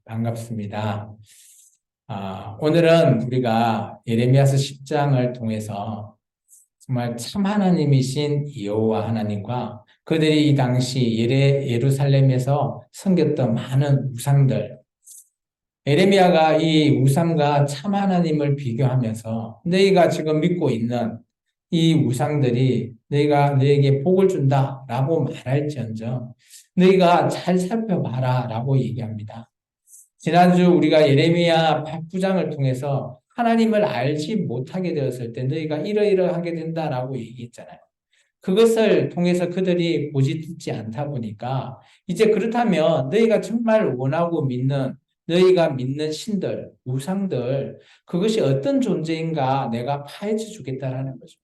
반갑습니다. 오늘은 우리가 예레미야서 10장을 통해서 정말 참 하나님이신 여호와 하나님과 그들이 이 당시 예루살렘에서 섬겼던 많은 우상들, 예레미야가 이 우상과 참 하나님을 비교하면서 너희가 지금 믿고 있는 이 우상들이 너희가 너에게 복을 준다라고 말할지언정 너희가 잘 살펴봐라라고 얘기합니다. 지난주 우리가 예레미야 8장을 통해서 하나님을 알지 못하게 되었을 때 너희가 이러이러하게 된다라고 얘기했잖아요. 그것을 통해서 그들이 보지 듣지 않다 보니까 이제 그렇다면 너희가 정말 원하고 믿는 너희가 믿는 신들, 우상들 그것이 어떤 존재인가 내가 파헤쳐 주겠다라는 거죠.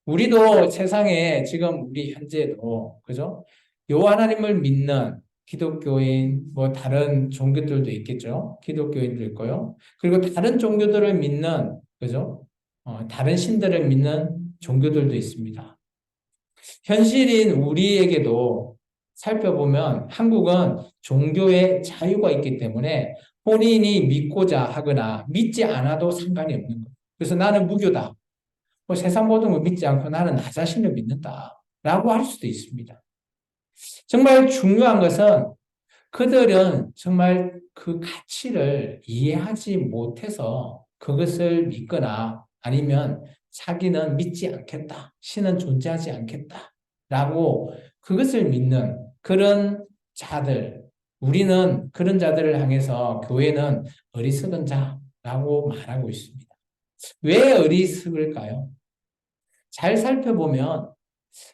우리도 세상에 지금 우리 현재도 그죠? 여호와 하나님을 믿는 기독교인 뭐 다른 종교들도 있겠죠. 기독교인도 있고요. 그리고 다른 종교들을 믿는 그죠? 다른 신들을 믿는 종교들도 있습니다. 현실인 우리에게도 살펴보면 한국은 종교의 자유가 있기 때문에 본인이 믿고자 하거나 믿지 않아도 상관이 없는 거예요. 그래서 나는 무교다. 뭐 세상 모든 걸 믿지 않고 나는 나 자신을 믿는다. 라고 할 수도 있습니다. 정말 중요한 것은 그들은 정말 그 가치를 이해하지 못해서 그것을 믿거나 아니면 자기는 믿지 않겠다. 신은 존재하지 않겠다. 라고 그것을 믿는 그런 자들. 우리는 그런 자들을 향해서 교회는 어리석은 자라고 말하고 있습니다. 왜 어리석을까요? 잘 살펴보면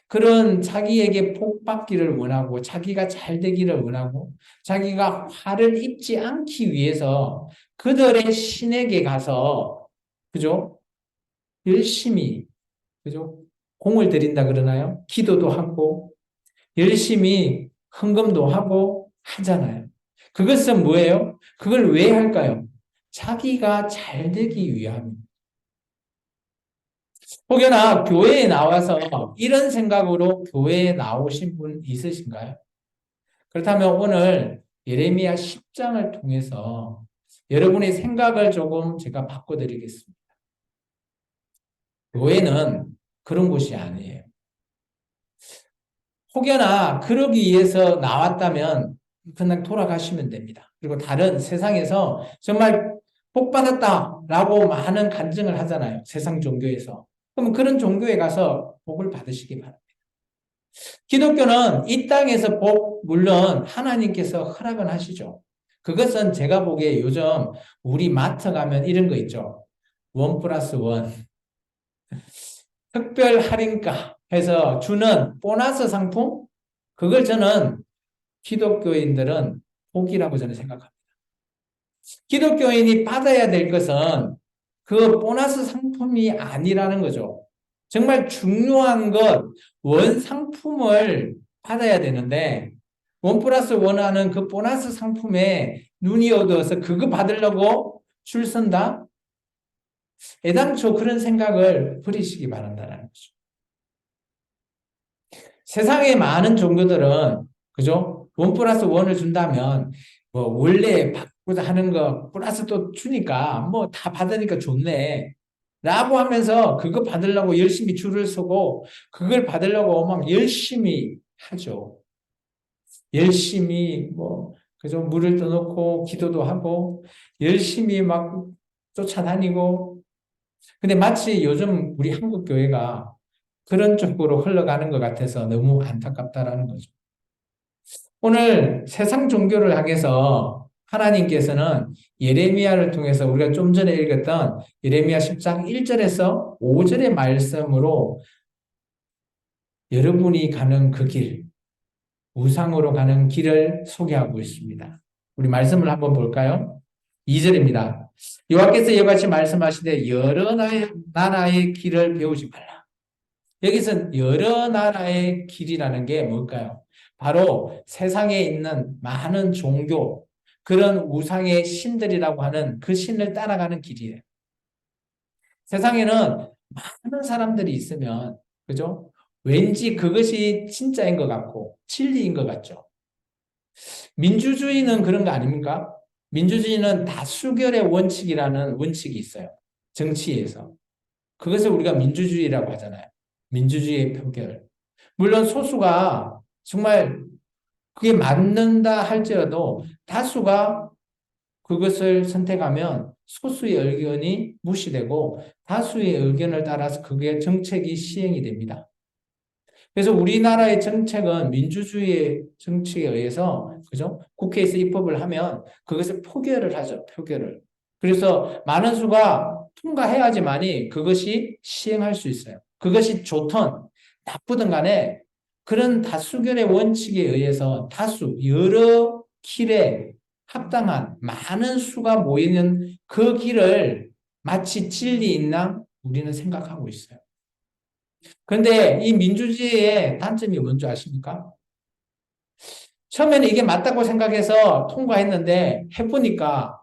그런 자기에게 복 받기를 원하고 자기가 잘 되기를 원하고 자기가 화를 입지 않기 위해서 그들의 신에게 가서 그죠? 열심히 그죠? 공을 들인다 그러나요? 기도도 하고 열심히 헌금도 하고 하잖아요. 그것은 뭐예요? 그걸 왜 할까요? 자기가 잘 되기 위함입니다. 혹여나 교회에 나와서 이런 생각으로 교회에 나오신 분 있으신가요? 그렇다면 오늘 예레미야 10장을 통해서 여러분의 생각을 조금 제가 바꿔드리겠습니다. 교회는 그런 곳이 아니에요. 혹여나 그러기 위해서 나왔다면 그냥 돌아가시면 됩니다. 그리고 다른 세상에서 정말 복 받았다라고 많은 간증을 하잖아요. 세상 종교에서. 그럼 그런 종교에 가서 복을 받으시기 바랍니다. 기독교는 이 땅에서 복, 물론 하나님께서 허락은 하시죠. 그것은 제가 보기에 요즘 우리 마트 가면 이런 거 있죠. 1+1. 특별 할인가 해서 주는 보너스 상품? 그걸 저는 기독교인들은 복이라고 저는 생각합니다. 기독교인이 받아야 될 것은 그 보너스 상품이 아니라는 거죠. 정말 중요한 것, 원상품을 받아야 되는데, 1+1 하는 그 보너스 상품에 눈이 어두워서 그거 받으려고 줄 선다? 애당초 그런 생각을 버리시기 바란다는 거죠. 세상의 많은 종교들은, 그죠? 1+1을 준다면, 뭐, 원래 받고자 하는 거 플러스 또 주니까, 뭐, 다 받으니까 좋네. 라고 하면서 그거 받으려고 열심히 줄을 서고 그걸 받으려고 막 열심히 하죠. 열심히 뭐 그죠 물을 떠놓고 기도도 하고 열심히 막 쫓아다니고 근데 마치 요즘 우리 한국 교회가 그런 쪽으로 흘러가는 것 같아서 너무 안타깝다라는 거죠. 오늘 세상 종교를 향해서 하나님께서는 예레미야를 통해서 우리가 좀 전에 읽었던 예레미야 10장 1절에서 5절의 말씀으로 여러분이 가는 그 길, 우상으로 가는 길을 소개하고 있습니다. 우리 말씀을 한번 볼까요? 2절입니다. 여호와께서 이와 같이 말씀하시되 여러 나라의 길을 배우지 말라. 여기서 여러 나라의 길이라는 게 뭘까요? 바로 세상에 있는 많은 종교, 그런 우상의 신들이라고 하는 그 신을 따라가는 길이에요. 세상에는 많은 사람들이 있으면, 그죠? 왠지 그것이 진짜인 것 같고, 진리인 것 같죠? 민주주의는 그런 거 아닙니까? 민주주의는 다수결의 원칙이라는 원칙이 있어요. 정치에서. 그것을 우리가 민주주의라고 하잖아요. 민주주의의 표결. 물론 소수가 정말 그게 맞는다 할지라도 다수가 그것을 선택하면 소수의 의견이 무시되고 다수의 의견을 따라서 그게 정책이 시행이 됩니다. 그래서 우리나라의 정책은 민주주의의 정책에 의해서, 그죠? 국회에서 입법을 하면 그것을 표결을 하죠, 표결을. 그래서 많은 수가 통과해야지만이 그것이 시행할 수 있어요. 그것이 좋든 나쁘든 간에 그런 다수결의 원칙에 의해서 다수, 여러 길에 합당한 많은 수가 모이는 그 길을 마치 진리 있나 우리는 생각하고 있어요. 그런데 이 민주주의의 단점이 뭔지 아십니까? 처음에는 이게 맞다고 생각해서 통과했는데 해보니까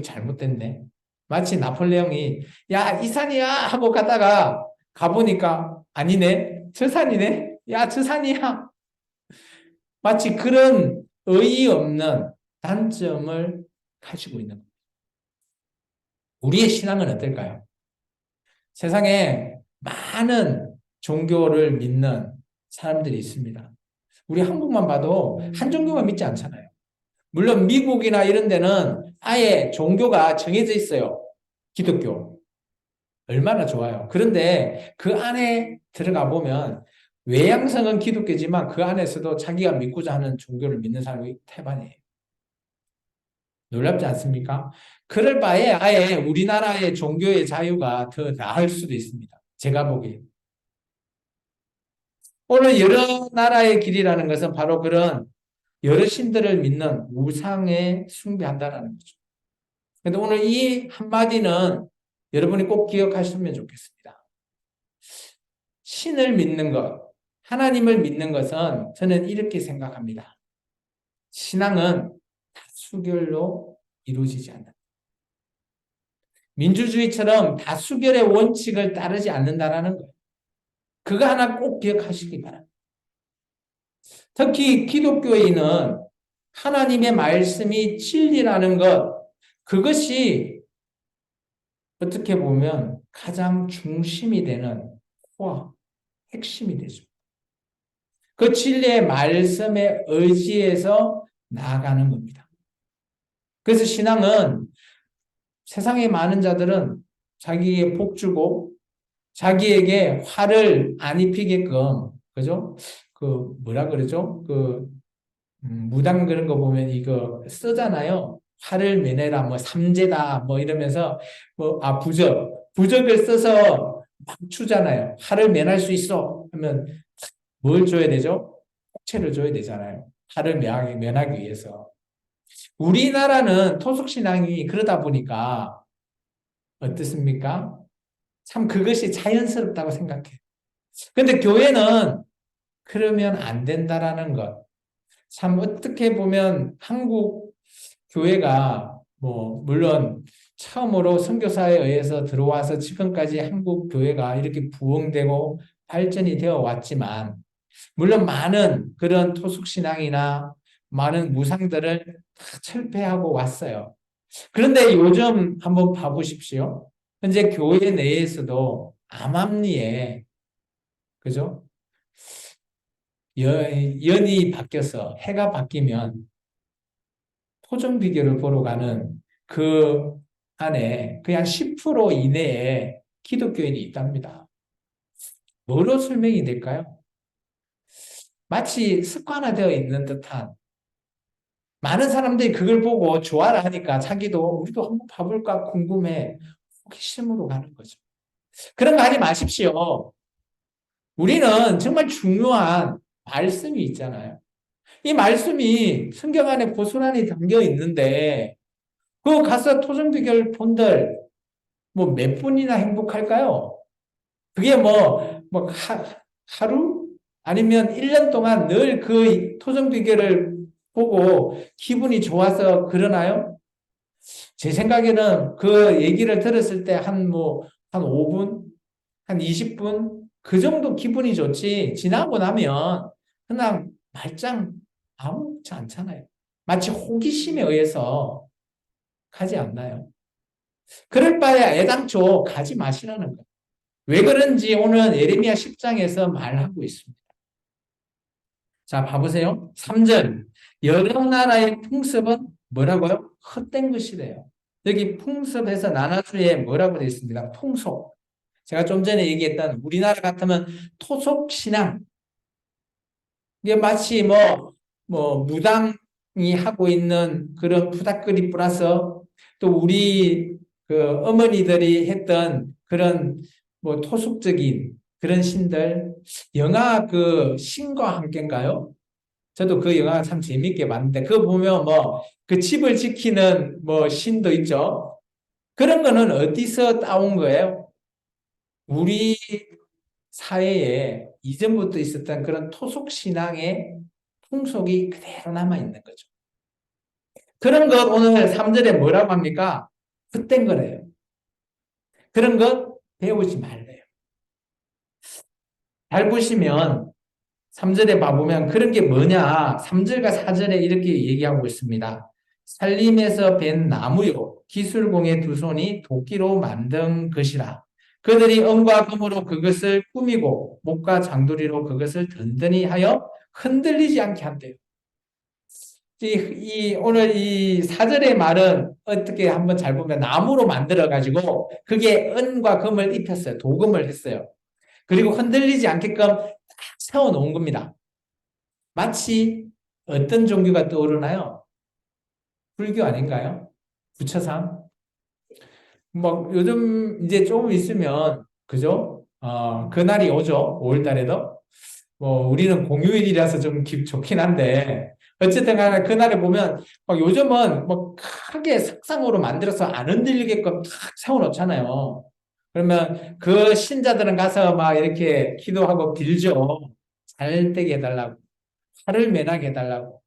잘못됐네. 마치 나폴레옹이 야, 이 산이야 하고 가다가 가보니까 아니네. 저 산이네. 야, 저 산이야. 마치 그런 의의 없는 단점을 가지고 있는 거예요. 우리의 신앙은 어떨까요? 세상에 많은 종교를 믿는 사람들이 있습니다. 우리 한국만 봐도 한 종교만 믿지 않잖아요. 물론 미국이나 이런 데는 아예 종교가 정해져 있어요. 기독교. 얼마나 좋아요. 그런데 그 안에 들어가 보면 외양성은 기독교지만 그 안에서도 자기가 믿고자 하는 종교를 믿는 사람이 태반이에요. 놀랍지 않습니까? 그럴 바에 아예 우리나라의 종교의 자유가 더 나을 수도 있습니다. 제가 보기에. 오늘 여러 나라의 길이라는 것은 바로 그런 여러 신들을 믿는 우상에 숭배한다는 거죠. 근데 오늘 이 한마디는 여러분이 꼭 기억하시면 좋겠습니다. 신을 믿는 것, 하나님을 믿는 것은 저는 이렇게 생각합니다. 신앙은 다수결로 이루어지지 않는다. 민주주의처럼 다수결의 원칙을 따르지 않는다는 거예요. 그거 하나 꼭 기억하시기 바랍니다. 특히 기독교인은 하나님의 말씀이 진리라는 것, 그것이 어떻게 보면 가장 중심이 되는 코어, 핵심이 되죠. 그 진리의 말씀에 의지해서 나아가는 겁니다. 그래서 신앙은 세상에 많은 자들은 자기에게 복 주고 자기에게 화를 안 입히게끔, 그죠? 그 뭐라 그러죠? 무당 그런 거 보면 이거 쓰잖아요. 화를 매내라, 뭐 삼재다, 뭐 이러면서 부적을 써서 막 추잖아요. 화를 매날 수 있어 하면 뭘 줘야 되죠? 복채를 줘야 되잖아요. 화를 면하기 위해서. 우리나라는 토속신앙이 그러다 보니까 어떻습니까? 참 그것이 자연스럽다고 생각해요. 근데 교회는 그러면 안 된다라는 것. 참 어떻게 보면 한국 교회가 뭐 물론 처음으로 선교사에 의해서 들어와서 지금까지 한국 교회가 이렇게 부흥되고 발전이 되어 왔지만 물론 많은 그런 토속신앙이나 많은 무상들을 다 철폐하고 왔어요. 그런데 요즘 한번 봐보십시오. 현재 교회 내에서도 암암리에, 그죠? 연이 바뀌어서 해가 바뀌면 토종 비결을 보러 가는 그 안에 그냥 10% 이내에 기독교인이 있답니다. 뭐로 설명이 될까요? 마치 습관화되어 있는 듯한 많은 사람들이 그걸 보고 좋아라 하니까 자기도 우리도 한번 봐볼까 궁금해 호기심으로 가는 거죠. 그런 거 하지 마십시오. 우리는 정말 중요한 말씀이 있잖아요. 이 말씀이 성경 안에 고스란히 담겨 있는데 그 가서 토종비결 본들 뭐 몇 분이나 행복할까요? 그게 하루? 아니면 1년 동안 늘 그 토종비결을 보고 기분이 좋아서 그러나요? 제 생각에는 그 얘기를 들었을 때 한 5분? 한 20분? 그 정도 기분이 좋지. 지나고 나면 그냥 말짱 아무렇지 않잖아요. 마치 호기심에 의해서 가지 않나요? 그럴 바에 애당초 가지 마시라는 거예요. 왜 그런지 오늘 예레미야 10장에서 말하고 있습니다. 자, 봐보세요. 3절. 여러 나라의 풍습은 뭐라고요? 헛된 것이래요. 여기 풍습에서 나눠주에 뭐라고 되어 있습니다. 풍속. 제가 좀 전에 얘기했던 우리나라 같으면 토속신앙. 이게 마치 무당이 하고 있는 그런 푸닥거리 플러스 또 우리 그 어머니들이 했던 그런 토속적인 그런 신들, 영화 그 신과 함께인가요? 저도 그 영화 참 재밌게 봤는데, 그거 보면 그 집을 지키는 신도 있죠. 그런 거는 어디서 따온 거예요? 우리 사회에 이전부터 있었던 그런 토속 신앙의 풍속이 그대로 남아 있는 거죠. 그런 것 오늘 3절에 뭐라고 합니까? 헛된 거래요. 그런 것 배우지 말래요. 잘 보시면 3절에 봐보면 그런 게 뭐냐? 3절과 4절에 이렇게 얘기하고 있습니다. 살림에서 벤 나무요 기술공의 두 손이 도끼로 만든 것이라. 그들이 은과 금으로 그것을 꾸미고 목과 장도리로 그것을 든든히 하여 흔들리지 않게 한대요. 오늘 이 4절의 말은 어떻게 한번 잘 보면 나무로 만들어 가지고 그게 은과 금을 입혔어요. 도금을 했어요. 그리고 흔들리지 않게끔 딱 세워 놓은 겁니다. 마치 어떤 종교가 떠오르나요? 불교 아닌가요? 부처상? 요즘 이제 조금 있으면, 그죠? 그날이 오죠. 5월 달에도. 우리는 공휴일이라서 좀 좋긴 한데, 어쨌든 간에 그날에 보면, 요즘은 크게 석상으로 만들어서 안 흔들리게끔 탁 세워놓잖아요. 그러면 그 신자들은 가서 막 이렇게 기도하고 빌죠. 잘 되게 해달라고. 화를 면하게 해달라고.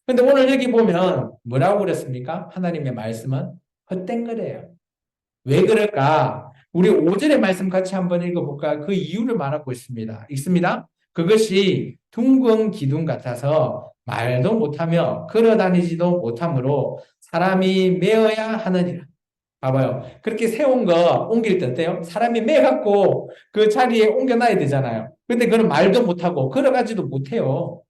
근데 오늘 여기 보면 뭐라고 그랬습니까? 하나님의 말씀은 헛된 거래요. 왜 그럴까? 우리 5절의 말씀 같이 한번 읽어볼까? 그 이유를 말하고 있습니다. 읽습니다. 그것이 둥근 기둥 같아서 말도 못하며 걸어다니지도 못하므로 사람이 메어야 하느니라. 봐봐요. 그렇게 세운 거 옮길 때 어때요? 사람이 매갖고 그 자리에 옮겨놔야 되잖아요. 근데 그는 말도 못하고 걸어가지도 못해요.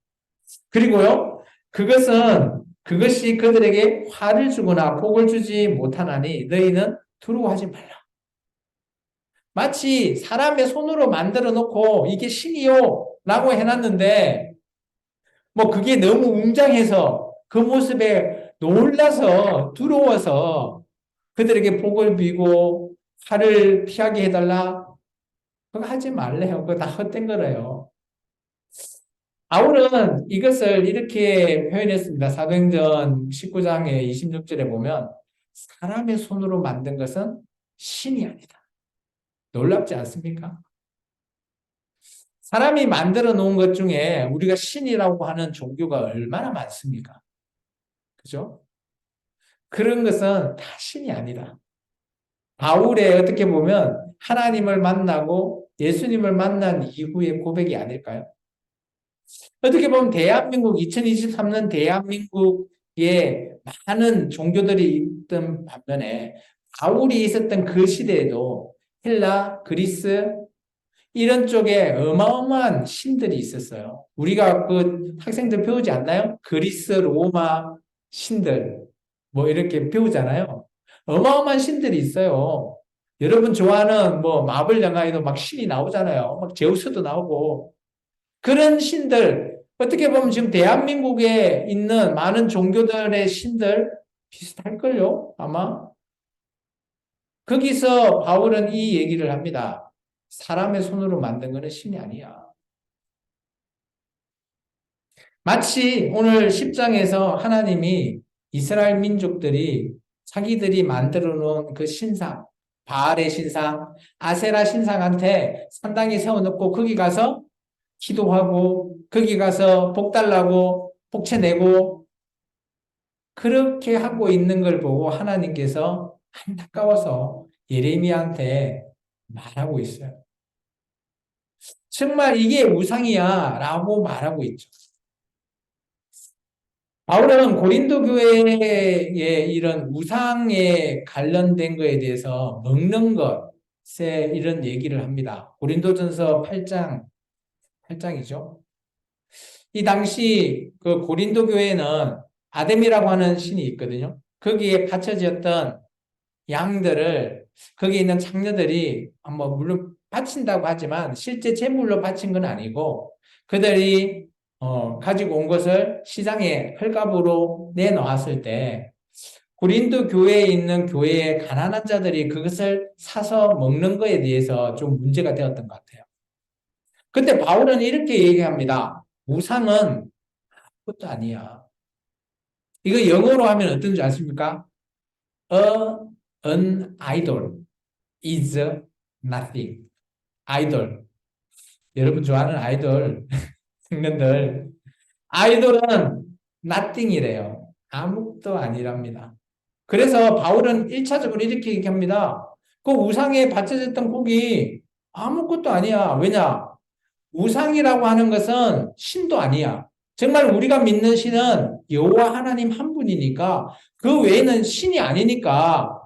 그리고요, 그것이 그들에게 화를 주거나 복을 주지 못하나니 너희는 두려워하지 말라. 마치 사람의 손으로 만들어 놓고 이게 신이요 라고 해놨는데 그게 너무 웅장해서 그 모습에 놀라서 두려워서 그들에게 복을 비고 화를 피하게 해달라. 그거 하지 말래요. 그거 다 헛된 거래요. 바울은 이것을 이렇게 표현했습니다. 사도행전 19장의 26절에 보면 사람의 손으로 만든 것은 신이 아니다. 놀랍지 않습니까? 사람이 만들어 놓은 것 중에 우리가 신이라고 하는 종교가 얼마나 많습니까? 그죠? 그런 것은 다 신이 아니다. 바울의 어떻게 보면 하나님을 만나고 예수님을 만난 이후의 고백이 아닐까요? 어떻게 보면 대한민국, 2023년 대한민국에 많은 종교들이 있던 반면에 바울이 있었던 그 시대에도 헬라, 그리스, 이런 쪽에 어마어마한 신들이 있었어요. 우리가 그 학생들 배우지 않나요? 그리스, 로마 신들, 이렇게 배우잖아요. 어마어마한 신들이 있어요. 여러분 좋아하는 마블 영화에도 막 신이 나오잖아요. 막 제우스도 나오고. 그런 신들, 어떻게 보면 지금 대한민국에 있는 많은 종교들의 신들 비슷할걸요, 아마? 거기서 바울은 이 얘기를 합니다. 사람의 손으로 만든 것은 신이 아니야. 마치 오늘 10장에서 하나님이 이스라엘 민족들이 자기들이 만들어 놓은 그 신상, 바알의 신상, 아세라 신상한테 산당에 세워놓고 거기 가서 기도하고 거기 가서 복 달라고 복채 내고 그렇게 하고 있는 걸 보고 하나님께서 안타까워서 예레미야한테 말하고 있어요. 정말 이게 우상이야 라고 말하고 있죠. 바울은 고린도 교회의 이런 우상에 관련된 거에 대해서 먹는 것에 이런 얘기를 합니다. 고린도전서 8장이죠. 이 당시 그 고린도 교회는 아셈이라고 하는 신이 있거든요. 거기에 바쳐졌던 양들을 거기 있는 창녀들이 뭐 물론 바친다고 하지만 실제 제물로 바친 건 아니고 그들이 가지고 온 것을 시장에 헐값으로 내놓았을 때 고린도 교회에 있는 교회의 가난한 자들이 그것을 사서 먹는 거에 대해서 좀 문제가 되었던 것 같아요. 근데 바울은 이렇게 얘기합니다. 우상은 그것도 아니야. 이거 영어로 하면 어떤 줄 아십니까? A, an idol is nothing. 아이돌. 여러분 좋아하는 아이돌 청년들. 아이돌은 nothing이래요. 아무것도 아니랍니다. 그래서 바울은 1차적으로 이렇게 얘기합니다. 그 우상에 바쳐졌던 곡이 아무것도 아니야. 왜냐? 우상이라고 하는 것은 신도 아니야. 정말 우리가 믿는 신은 여호와 하나님 한 분이니까 그 외에는 신이 아니니까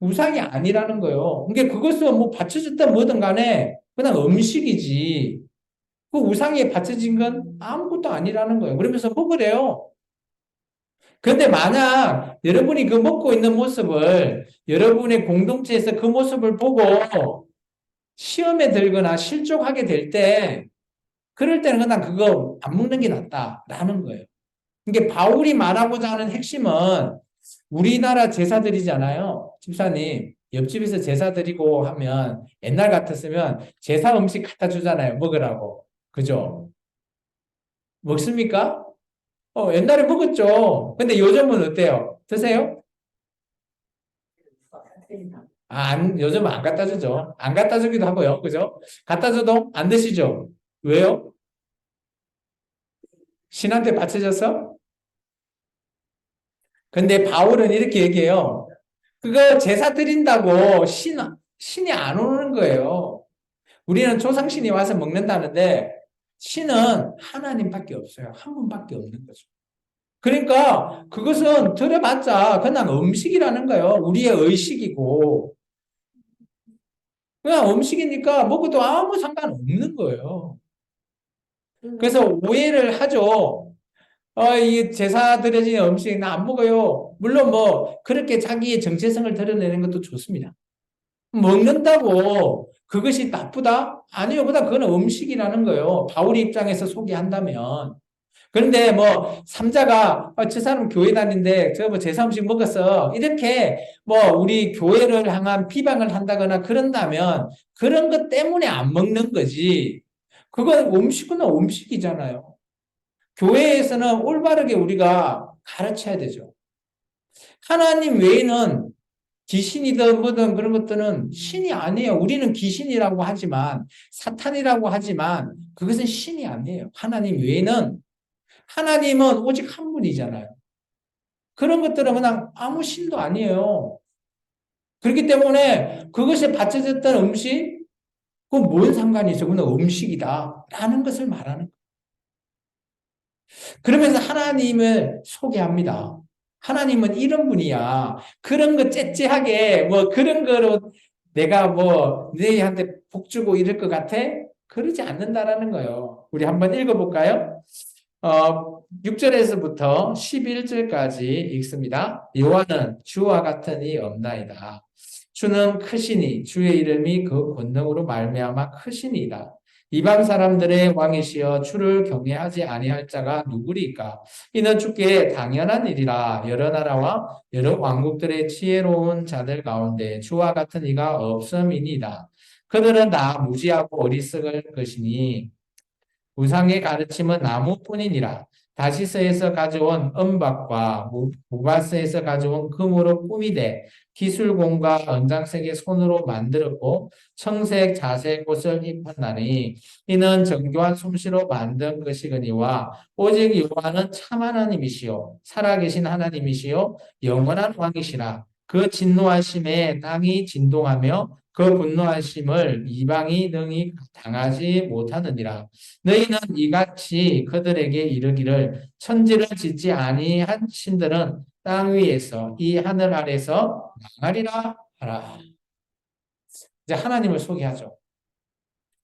우상이 아니라는 거예요. 그러니까 그것은 뭐 바쳐졌든 뭐든 간에 그냥 음식이지. 그 우상에 바쳐진 건 아무것도 아니라는 거예요. 그러면서 먹으래요. 그런데 만약 여러분이 그 먹고 있는 모습을 여러분의 공동체에서 그 모습을 보고 시험에 들거나 실족하게 될 때, 그럴 때는 그냥 그거 안 먹는 게 낫다라는 거예요. 이게 바울이 말하고자 하는 핵심은 우리나라 제사드리잖아요. 집사님, 옆집에서 제사 드리고 하면 옛날 같았으면 제사 음식 갖다 주잖아요. 먹으라고. 그죠? 먹습니까? 옛날에 먹었죠. 근데 요즘은 어때요? 드세요? 요즘은 안 갖다 주죠. 안 갖다 주기도 하고요. 그죠? 갖다 줘도 안 드시죠? 왜요? 신한테 바쳐져서? 근데 바울은 이렇게 얘기해요. 그거 제사 드린다고 신이 안 오는 거예요. 우리는 조상신이 와서 먹는다는데 신은 하나님밖에 없어요. 한 분밖에 없는 거죠. 그러니까 그것은 들어봤자 그냥 음식이라는 거예요. 우리의 의식이고. 그냥 음식이니까 먹어도 아무 상관없는 거예요. 그래서 오해를 하죠. 이 제사 드려진 음식 나 안 먹어요. 물론 뭐 그렇게 자기의 정체성을 드러내는 것도 좋습니다. 먹는다고 그것이 나쁘다? 아니요. 그다 그건 음식이라는 거예요. 바울의 입장에서 소개한다면. 그런데 뭐 삼자가 저 사람 교회 다니는데 저 뭐 제사 음식 먹었어. 이렇게 뭐 우리 교회를 향한 비방을 한다거나 그런다면 그런 것 때문에 안 먹는 거지. 그건 음식은 음식이잖아요. 교회에서는 올바르게 우리가 가르쳐야 되죠. 하나님 외에는 귀신이든 뭐든 그런 것들은 신이 아니에요. 우리는 귀신이라고 하지만, 사탄이라고 하지만, 그것은 신이 아니에요. 하나님 외에는, 하나님은 오직 한 분이잖아요. 그런 것들은 그냥 아무 신도 아니에요. 그렇기 때문에 그것에 바쳐졌던 음식, 그건 뭔 상관이 있어? 그냥 음식이다. 라는 것을 말하는 거예요. 그러면서 하나님을 소개합니다. 하나님은 이런 분이야. 그런 거 째째하게 뭐 그런 거로 내가 뭐 너희한테 복 주고 이럴 것 같아? 그러지 않는다라는 거예요. 우리 한번 읽어볼까요? 6절에서부터 11절까지 읽습니다. 여호와는 주와 같은 이 없나이다. 주는 크시니 주의 이름이 그 권능으로 말미암아 크시니이다. 이방 사람들의 왕이시여 주를 경외하지 아니할 자가 누구리까? 이는 주께 당연한 일이라. 여러 나라와 여러 왕국들의 지혜로운 자들 가운데 주와 같은 이가 없음이니이다. 그들은 다 무지하고 어리석을 것이니 우상의 가르침은 나무뿐이니라. 다시스에서 가져온 은박과 무바스에서 가져온 금으로 꾸미되 기술공과 언장색의 손으로 만들었고 청색 자색 옷을 입었나니 이는 정교한 솜씨로 만든 것이거니와 오직 여호와는 참 하나님이시요 살아계신 하나님이시요 영원한 왕이시라. 그 진노하심에 땅이 진동하며 그 분노하심을 이방이 능히 당하지 못하느니라. 너희는 이같이 그들에게 이르기를 천지를 짓지 아니한 신들은 땅 위에서 이 하늘 아래서 망하리라 하라. 이제 하나님을 소개하죠.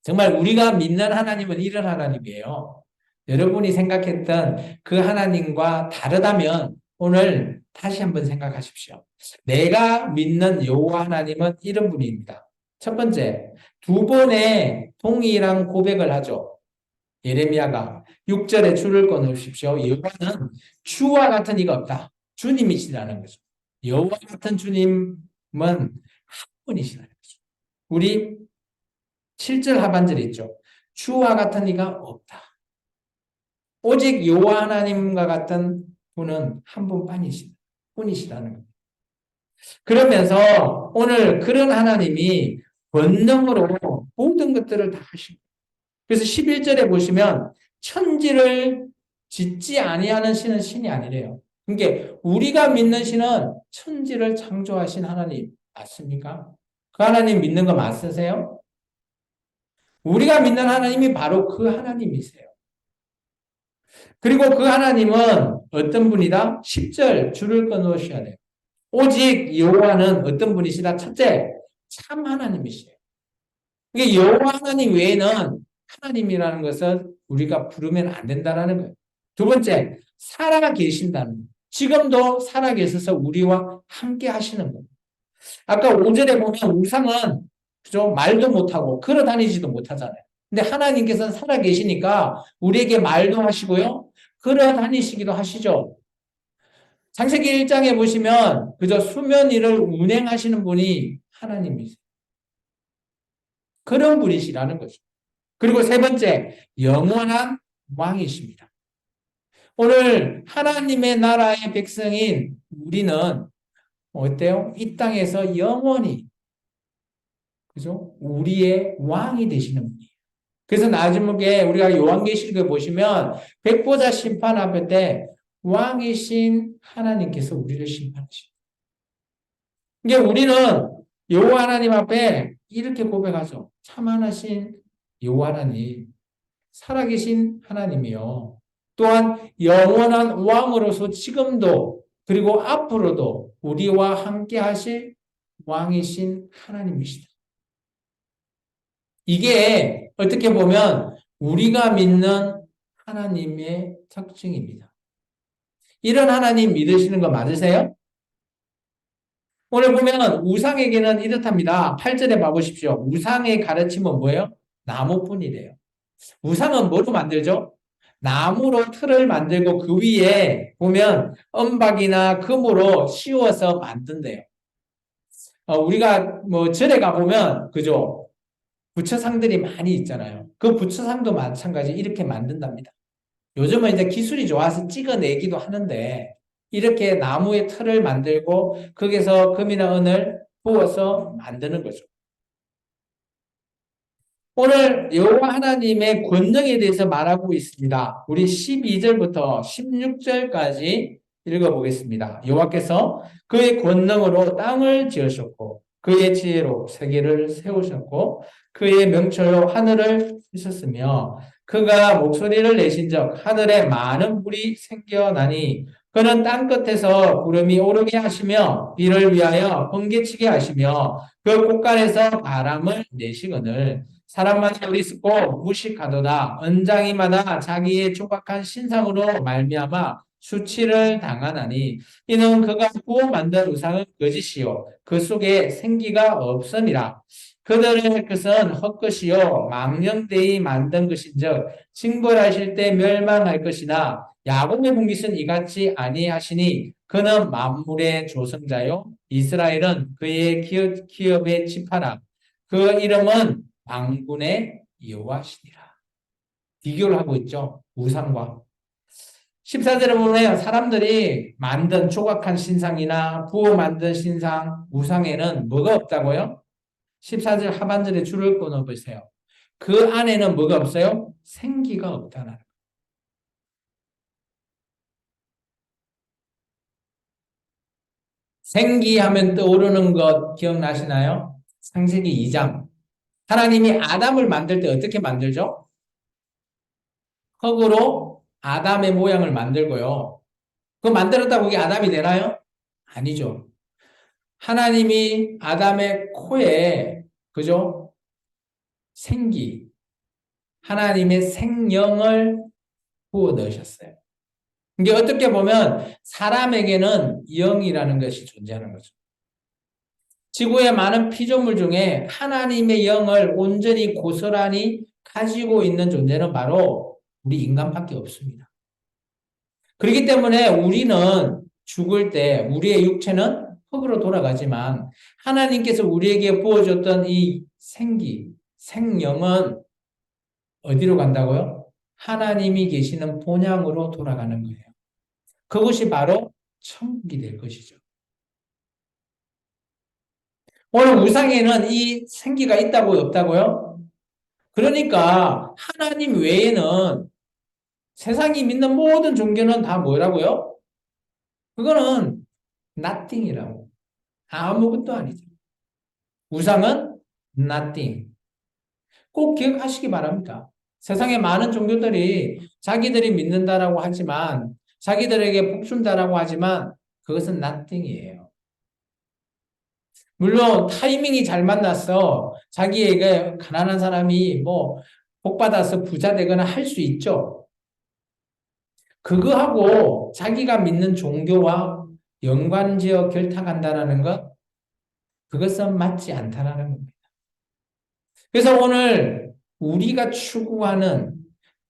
정말 우리가 믿는 하나님은 이런 하나님이에요. 여러분이 생각했던 그 하나님과 다르다면 오늘 다시 한번 생각하십시오. 내가 믿는 여호와 하나님은 이런 분입니다. 첫 번째, 두 번의 동일한 고백을 하죠. 예레미야가 6절에 줄을 꺼놓으십시오. 여호와는 주와 같은 이가 없다. 주님이시라는 거죠. 여호와 같은 주님은 한 분이시라는 거죠. 우리 7절 하반절에 있죠. 주와 같은 이가 없다. 오직 여호와 하나님과 같은 분은 한 분뿐이시라는 겁니다. 그러면서 오늘 그런 하나님이 권능으로 모든 것들을 다 하십니다. 그래서 11절에 보시면 천지를 짓지 아니하는 신은 신이 아니래요. 그러니까 우리가 믿는 신은 천지를 창조하신 하나님 맞습니까? 그 하나님 믿는 거 맞으세요? 우리가 믿는 하나님이 바로 그 하나님이세요. 그리고 그 하나님은 어떤 분이다? 10절 줄을 끊으셔야 돼요. 오직 여호와는 어떤 분이시다? 첫째, 참 하나님이시에요. 이게 여호와 하나님 외에는 하나님이라는 것을 우리가 부르면 안 된다는 거예요. 두 번째, 살아 계신다는 거예요. 지금도 살아 계셔서 우리와 함께 하시는 거예요. 아까 5절에 보면 우상은 그죠? 말도 못하고 걸어 다니지도 못하잖아요. 근데 하나님께서는 살아 계시니까 우리에게 말도 하시고요. 걸어 다니시기도 하시죠. 창세기 1장에 보시면 그저 수면 위를 운행하시는 분이 하나님이세요. 그런 분이시라는 거죠. 그리고 세 번째, 영원한 왕이십니다. 오늘 하나님의 나라의 백성인 우리는 어때요? 이 땅에서 영원히 그죠? 우리의 왕이 되시는 분이에요. 그래서 나중에 우리가 요한계시록에 보시면 백보자 심판 앞에 때 왕이신 하나님께서 우리를 심판하십니다. 이게 우리는 여호와 하나님 앞에 이렇게 고백하죠. 참하신 여호와 하나님, 살아계신 하나님이요. 또한 영원한 왕으로서 지금도 그리고 앞으로도 우리와 함께 하실 왕이신 하나님이시다. 이게 어떻게 보면 우리가 믿는 하나님의 특징입니다. 이런 하나님 믿으시는 거 맞으세요? 오늘 보면 우상에게는 이렇답니다. 8절에 봐보십시오. 우상의 가르침은 뭐예요? 나무뿐이래요. 우상은 뭐로 만들죠? 나무로 틀을 만들고 그 위에 보면 은박이나 금으로 씌워서 만든대요. 우리가 뭐 절에 가보면 그죠? 부처상들이 많이 있잖아요. 그 부처상도 마찬가지 이렇게 만든답니다. 요즘은 이제 기술이 좋아서 찍어내기도 하는데 이렇게 나무의 틀을 만들고 거기서 금이나 은을 부어서 만드는 거죠. 오늘 여호와 하나님의 권능에 대해서 말하고 있습니다. 우리 12절부터 16절까지 읽어보겠습니다. 여호와께서 그의 권능으로 땅을 지으셨고 그의 지혜로 세계를 세우셨고 그의 명철로 하늘을 휘셨으며 그가 목소리를 내신즉 하늘에 많은 불이 생겨나니 그는 땅 끝에서 구름이 오르게 하시며 비를 위하여 번개치게 하시며 그 곳간에서 바람을 내시거늘 사람마다 어리석고 무식하도다 언장이마다 자기의 조각한 신상으로 말미암아 수치를 당하나니 이는 그가 구워 만든 우상은 거짓이요 그 속에 생기가 없음이라 그들의 것은 헛것이요 망령되이 만든 것인즉 징벌하실 때 멸망할 것이나 야곱의 분깃은 이같이 아니하시니 그는 만물의 조성자요 이스라엘은 그의 기업의 지파라 그 이름은 만군의 여호와시니라. 비교를 하고 있죠. 우상과. 14절에 보면 사람들이 만든 조각한 신상이나 부어 만든 신상, 우상에는 뭐가 없다고요? 14절 하반절에 줄을 끊어 보세요. 그 안에는 뭐가 없어요? 생기가 없다는 생기하면 떠오르는 것 기억나시나요? 창세기 2장. 하나님이 아담을 만들 때 어떻게 만들죠? 흙으로 아담의 모양을 만들고요. 그 만들었다고 그게 아담이 되나요? 아니죠. 하나님이 아담의 코에, 그죠? 생기, 하나님의 생명을 부어 넣으셨어요. 이게 어떻게 보면 사람에게는 영이라는 것이 존재하는 거죠. 지구의 많은 피조물 중에 하나님의 영을 온전히 고스란히 가지고 있는 존재는 바로 우리 인간밖에 없습니다. 그렇기 때문에 우리는 죽을 때 우리의 육체는 흙으로 돌아가지만 하나님께서 우리에게 부어줬던 이 생기, 생명은 어디로 간다고요? 하나님이 계시는 본향으로 돌아가는 거예요. 그것이 바로 천국이 될 것이죠. 오늘 우상에는 이 생기가 있다고 없다고요? 그러니까 하나님 외에는 세상이 믿는 모든 종교는 다 뭐라고요? 그거는 nothing이라고. 아무것도 아니죠. 우상은 nothing. 꼭 기억하시기 바랍니다. 세상에 많은 종교들이 자기들이 믿는다라고 하지만 자기들에게 복준다라고 하지만 그것은 nothing이에요. 물론 타이밍이 잘 만났어. 자기에게 가난한 사람이 뭐 복받아서 부자 되거나 할 수 있죠. 그거하고 자기가 믿는 종교와 연관지어 결탁한다라는 것, 그것은 맞지 않다라는 겁니다. 그래서 오늘 우리가 추구하는,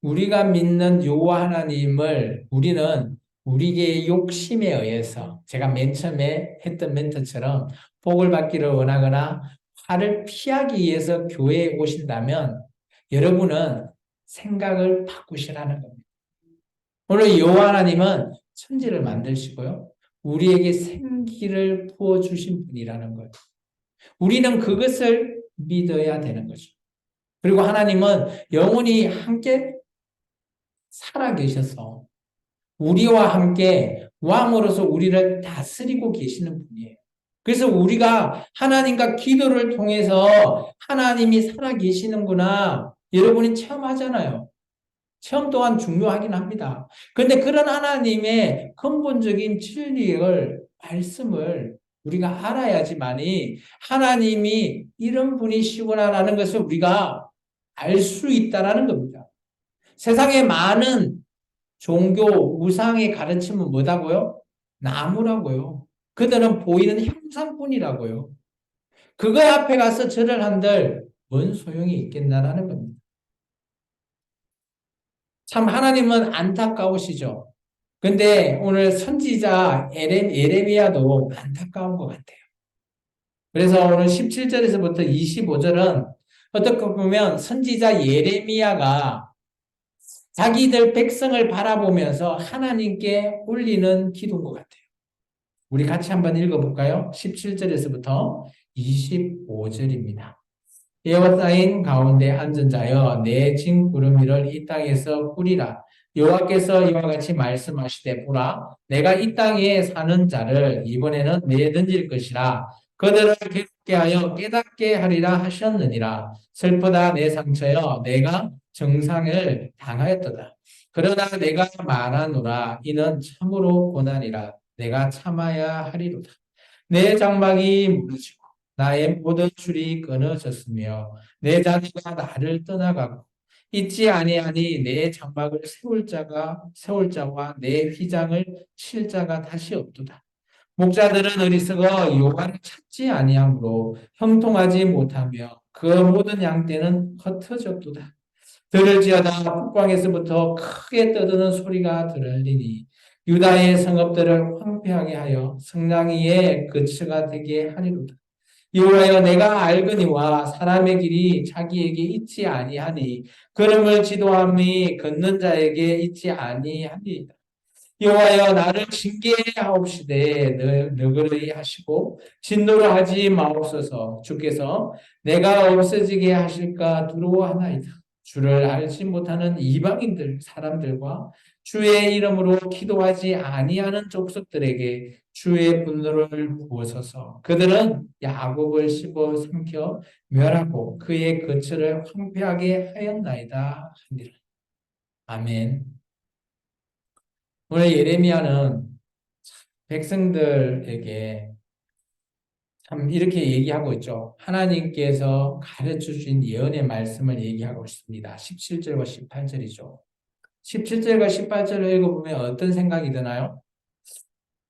우리가 믿는 여호와 하나님을 우리는 우리의 욕심에 의해서 제가 맨 처음에 했던 멘트처럼 복을 받기를 원하거나 화를 피하기 위해서 교회에 오신다면 여러분은 생각을 바꾸시라는 겁니다. 오늘 여호와 하나님은 천지를 만드시고요. 우리에게 생기를 부어주신 분이라는 거예요. 우리는 그것을 믿어야 되는 거죠. 그리고 하나님은 영원히 함께 살아계셔서 우리와 함께 왕으로서 우리를 다스리고 계시는 분이에요. 그래서 우리가 하나님과 기도를 통해서 하나님이 살아계시는구나 여러분이 체험하잖아요. 체험 또한 중요하긴 합니다. 그런데 그런 하나님의 근본적인 진리를, 말씀을 우리가 알아야지만이 하나님이 이런 분이시구나라는 것을 우리가 알 수 있다라는 겁니다. 세상에 많은 종교, 우상의 가르침은 뭐다고요? 나무라고요. 그들은 보이는 형상뿐이라고요. 그거 앞에 가서 절을 한들 뭔 소용이 있겠나라는 겁니다. 참 하나님은 안타까우시죠. 근데 오늘 선지자 예레미야도 안타까운 것 같아요. 그래서 오늘 17절에서부터 25절은 어떻게 보면 선지자 예레미야가 자기들 백성을 바라보면서 하나님께 올리는 기도인 것 같아요. 우리 같이 한번 읽어볼까요? 17절에서부터 25절입니다. 에워싸인 가운데 앉은 자여 내 진구름 위를 이 땅에서 뿌리라. 여호와께서 이와 같이 말씀하시되 보라 내가 이 땅에 사는 자를 이번에는 내던질 것이라. 그들을 괴롭게 하여 깨닫게 하리라 하셨느니라. 슬프다 내 상처여 내가 정상을 당하였도다. 그러나 내가 말하노라 이는 참으로 고난이라. 내가 참아야 하리로다. 내 장막이 무너지고 나의 모든 줄이 끊어졌으며 내 자녀가 나를 떠나가고 잊지 아니하니 내 장막을 세울 자와 내 휘장을 칠 자가 다시 없도다. 목자들은 어리석어 여호와를 찾지 아니하므로 형통하지 못하며 그 모든 양떼는 흩어졌도다. 들을지어다 북방에서부터 크게 떠드는 소리가 들리니 유다의 성읍들을 황폐하게 하여 성량이의 거처가 되게 하리로다. 여호와여 내가 알거니와 사람의 길이 자기에게 있지 아니하니 걸음을 지도함이 걷는 자에게 있지 아니하니이다. 여호와여 나를 징계하옵시되 너그러이 하시고 진노를 하지 마옵소서. 주께서 내가 없어지게 하실까 두려워하나이다. 주를 알지 못하는 이방인들 사람들과 주의 이름으로 기도하지 아니하는 족속들에게 주의 분노를 부어서서 그들은 야곱을 씹어 삼켜 멸하고 그의 거처를 황폐하게 하였나이다 하니라. 아멘. 오늘 예레미야는 백성들에게 참 이렇게 얘기하고 있죠. 하나님께서 가르쳐 주신 예언의 말씀을 얘기하고 있습니다. 17절과 18절이죠. 17절과 18절을 읽어보면 어떤 생각이 드나요?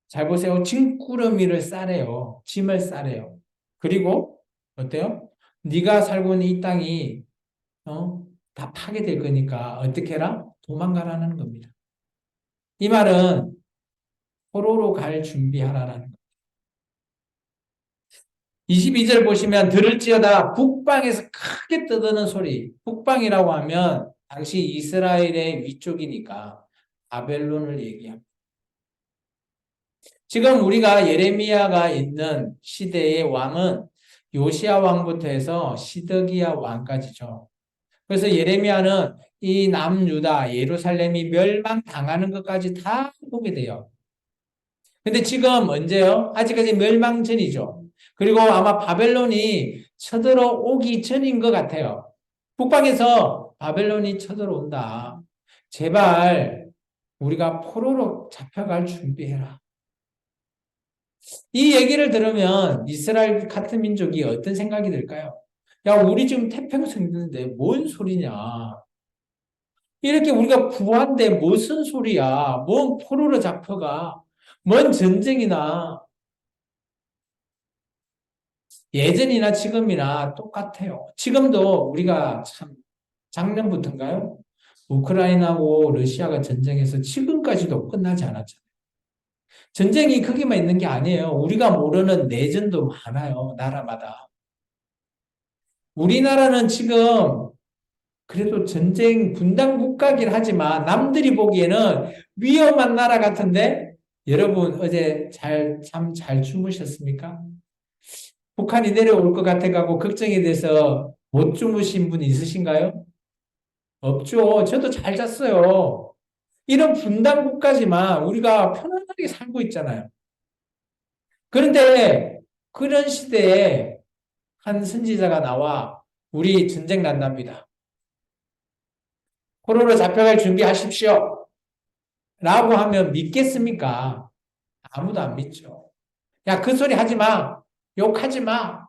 잘 보세요. 짐꾸러미를 싸래요. 짐을 싸래요. 그리고 어때요? 네가 살고 있는 이 땅이 다 파괴될 거니까 어떻게 해라? 도망가라는 겁니다. 이 말은 포로로 갈 준비하라는 겁니다. 22절 보시면 들을지어다 북방에서 크게 떠드는 소리. 북방이라고 하면 당시 이스라엘의 위쪽이니까 바벨론을 얘기합니다. 지금 우리가 예레미야가 있는 시대의 왕은 요시야 왕부터 해서 시드기야 왕까지죠. 그래서 예레미야는 이 남유다 예루살렘이 멸망당하는 것까지 다 보게 돼요. 근데 지금 언제요? 아직까지 멸망 전이죠. 그리고 아마 바벨론이 쳐들어오기 전인 것 같아요. 북방에서 바벨론이 쳐들어온다. 제발 우리가 포로로 잡혀갈 준비해라. 이 얘기를 들으면 이스라엘 같은 민족이 어떤 생각이 들까요? 야, 우리 지금 태평성 있는데 뭔 소리냐? 이렇게 우리가 구한데 무슨 소리야? 뭔 포로로 잡혀가? 뭔 전쟁이나 예전이나 지금이나 똑같아요. 지금도 우리가 참 작년부터인가요? 우크라이나하고 러시아가 전쟁해서 지금까지도 끝나지 않았잖아요. 전쟁이 거기만 있는 게 아니에요. 우리가 모르는 내전도 많아요. 나라마다. 우리나라는 지금 그래도 전쟁 분단 국가긴 하지만 남들이 보기에는 위험한 나라 같은데 여러분 어제 참 잘 주무셨습니까? 북한이 내려올 것 같아가고 걱정이 돼서 못 주무신 분 있으신가요? 없죠. 저도 잘 잤어요. 이런 분단 국가지만 우리가 편안하게 살고 있잖아요. 그런데 그런 시대에 한 선지자가 나와 우리 전쟁 난답니다. 포로로 잡혀갈 준비하십시오. 라고 하면 믿겠습니까? 아무도 안 믿죠. 야, 그 소리 하지 마. 욕하지 마.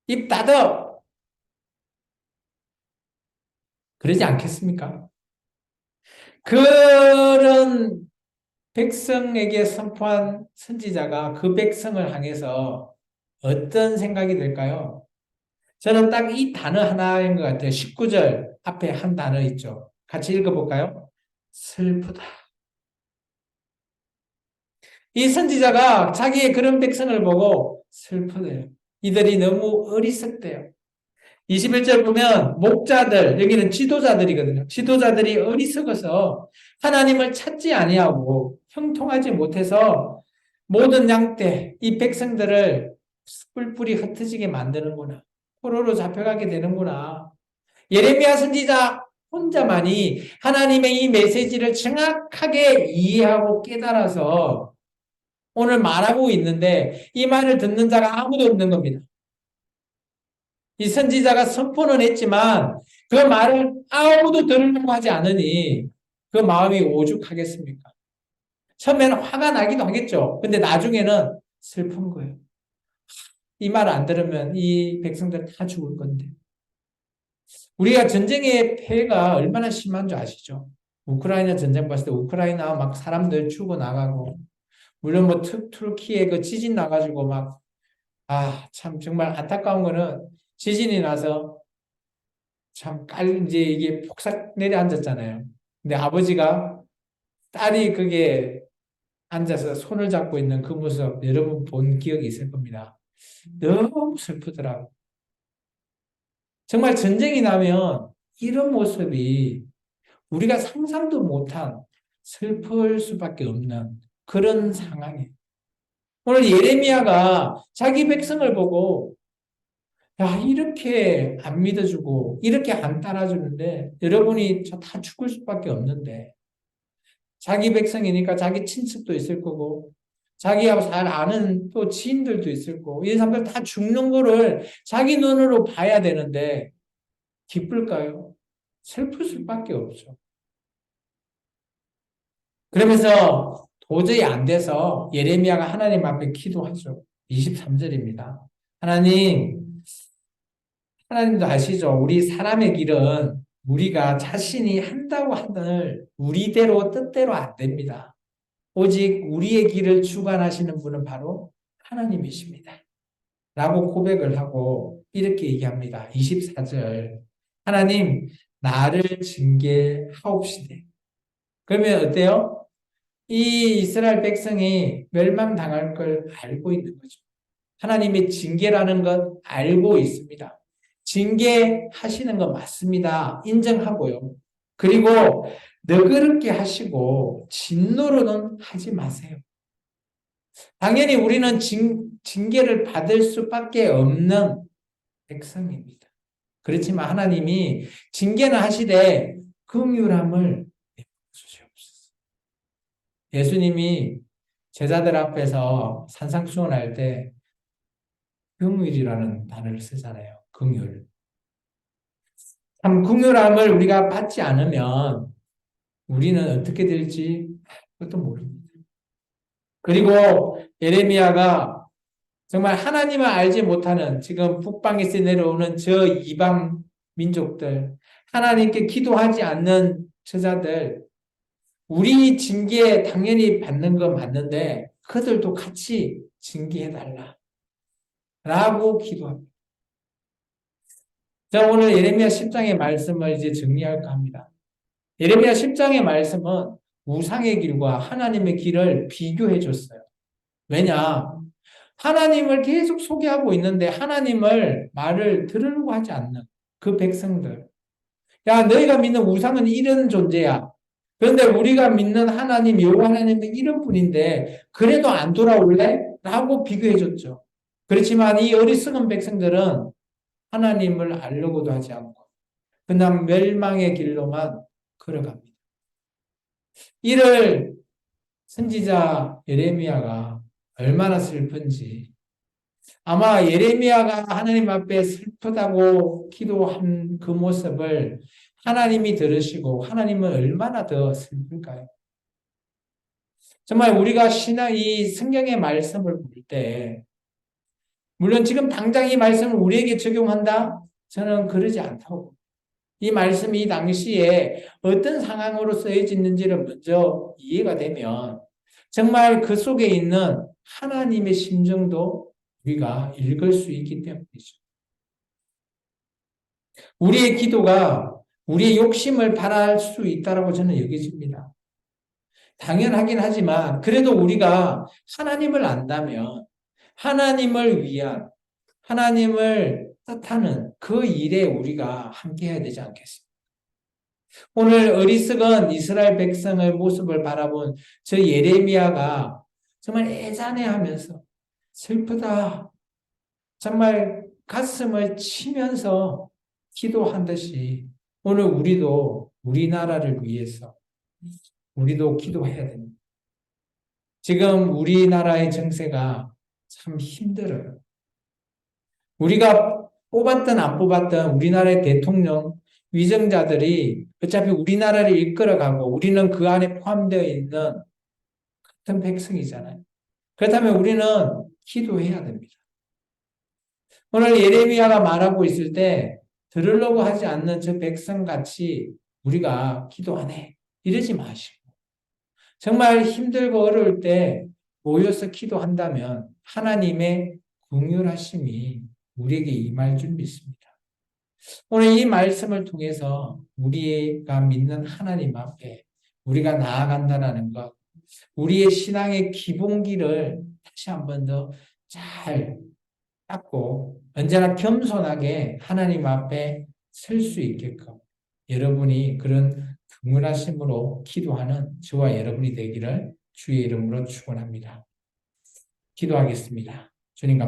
입 닫어. 그러지 않겠습니까? 그런 백성에게 선포한 선지자가 그 백성을 향해서 어떤 생각이 들까요? 저는 딱 이 단어 하나인 것 같아요. 19절 앞에 한 단어 있죠. 같이 읽어볼까요? 슬프다. 이 선지자가 자기의 그런 백성을 보고 슬프대요. 이들이 너무 어리석대요. 21절 보면 목자들, 여기는 지도자들이거든요. 지도자들이 어리석어서 하나님을 찾지 아니하고 형통하지 못해서 모든 양떼, 이 백성들을 뿔뿔이 흩어지게 만드는구나. 포로로 잡혀가게 되는구나. 예레미야 선지자 혼자만이 하나님의 이 메시지를 정확하게 이해하고 깨달아서 오늘 말하고 있는데 이 말을 듣는 자가 아무도 없는 겁니다. 이 선지자가 선포는 했지만 그 말을 아무도 들으려고 하지 않으니 그 마음이 오죽하겠습니까? 처음에는 화가 나기도 하겠죠. 근데 나중에는 슬픈 거예요. 이 말 안 들으면 이 백성들 다 죽을 건데. 우리가 전쟁의 폐해가 얼마나 심한 줄 아시죠? 우크라이나 전쟁 봤을 때 우크라이나 막 사람들 죽어나가고 물론 뭐 터키에 그 지진 나가지고 막 참 정말 안타까운 거는 지진이 나서 참 이제 이게 폭삭 내려앉았잖아요. 근데 아버지가 딸이 그게 앉아서 손을 잡고 있는 그 모습 여러분 본 기억이 있을 겁니다. 너무 슬프더라고. 정말 전쟁이 나면 이런 모습이 우리가 상상도 못한 슬플 수밖에 없는 그런 상황이에요. 오늘 예레미야가 자기 백성을 보고 야, 이렇게 안 믿어주고, 이렇게 안 따라주는데, 여러분이 저 다 죽을 수밖에 없는데, 자기 백성이니까 자기 친척도 있을 거고, 자기하고 잘 아는 또 지인들도 있을 거고, 이 사람들 다 죽는 거를 자기 눈으로 봐야 되는데, 기쁠까요? 슬플 수밖에 없죠. 그러면서 도저히 안 돼서 예레미야가 하나님 앞에 기도하죠. 23절입니다. 하나님도 아시죠? 우리 사람의 길은 우리가 자신이 한다고 한들 우리대로 뜻대로 안 됩니다. 오직 우리의 길을 주관하시는 분은 바로 하나님이십니다. 라고 고백을 하고 이렇게 얘기합니다. 24절. 하나님, 나를 징계하옵시되. 그러면 어때요? 이 이스라엘 백성이 멸망당할 걸 알고 있는 거죠. 하나님의 징계라는 것 알고 있습니다. 징계하시는 것 맞습니다. 인정하고요. 그리고 너그럽게 하시고 진노로는 하지 마세요. 당연히 우리는 징계를 받을 수밖에 없는 백성입니다. 그렇지만 하나님이 징계는 하시되 긍휼함을 주시옵소서. 예수님이 제자들 앞에서 산상수훈할 때 긍휼이라는 단어를 쓰잖아요. 긍휼. 참 긍휼함을 우리가 받지 않으면 우리는 어떻게 될지 그것도 모릅니다. 그리고 예레미야가 정말 하나님을 알지 못하는 지금 북방에서 내려오는 저 이방 민족들, 하나님께 기도하지 않는 저자들, 우리 징계 당연히 받는 건 맞는데 그들도 같이 징계해달라 라고 기도합니다. 자, 오늘 예레미야 10장의 말씀을 이제 정리할까 합니다. 예레미야 10장의 말씀은 우상의 길과 하나님의 길을 비교해 줬어요. 왜냐? 하나님을 계속 소개하고 있는데 하나님을 말을 들으려고 하지 않는 그 백성들. 야, 너희가 믿는 우상은 이런 존재야. 그런데 우리가 믿는 하나님, 여호와 하나님은 이런 분인데 그래도 안 돌아올래? 라고 비교해 줬죠. 그렇지만 이 어리석은 백성들은 하나님을 알려고도 하지 않고 그냥 멸망의 길로만 걸어갑니다. 이를 선지자 예레미야가 얼마나 슬픈지 아마 예레미야가 하나님 앞에 슬프다고 기도한 그 모습을 하나님이 들으시고 하나님은 얼마나 더 슬플까요? 정말 우리가 이 성경의 말씀을 볼 때 물론 지금 당장 이 말씀을 우리에게 적용한다? 저는 그러지 않다고. 이 말씀이 이 당시에 어떤 상황으로 쓰여졌는지를 먼저 이해가 되면 정말 그 속에 있는 하나님의 심정도 우리가 읽을 수 있기 때문이죠. 우리의 기도가 우리의 욕심을 발할 수 있다고 저는 여겨집니다. 당연하긴 하지만 그래도 우리가 하나님을 안다면 하나님을 위한 하나님을 뜻하는 그 일에 우리가 함께해야 되지 않겠습니까? 오늘 어리석은 이스라엘 백성의 모습을 바라본 저 예레미야가 정말 애잔해하면서 슬프다. 정말 가슴을 치면서 기도한 듯이 오늘 우리도 우리나라를 위해서 우리도 기도해야 됩니다. 지금 우리나라의 정세가 참 힘들어요. 우리가 뽑았든 안 뽑았든 우리나라의 대통령 위정자들이 어차피 우리나라를 이끌어가고 우리는 그 안에 포함되어 있는 같은 백성이잖아요. 그렇다면 우리는 기도해야 됩니다. 오늘 예레미야가 말하고 있을 때 들으려고 하지 않는 저 백성같이 우리가 기도 안 해. 이러지 마시고 정말 힘들고 어려울 때 모여서 기도한다면 하나님의 긍휼하심이 우리에게 임할 줄 믿습니다. 오늘 이 말씀을 통해서 우리가 믿는 하나님 앞에 우리가 나아간다는 것, 우리의 신앙의 기본기를 다시 한 번 더 잘 닦고 언제나 겸손하게 하나님 앞에 설 수 있게끔 여러분이 그런 긍휼하심으로 기도하는 저와 여러분이 되기를 주의 이름으로 축원합니다. 기도하겠습니다. 주님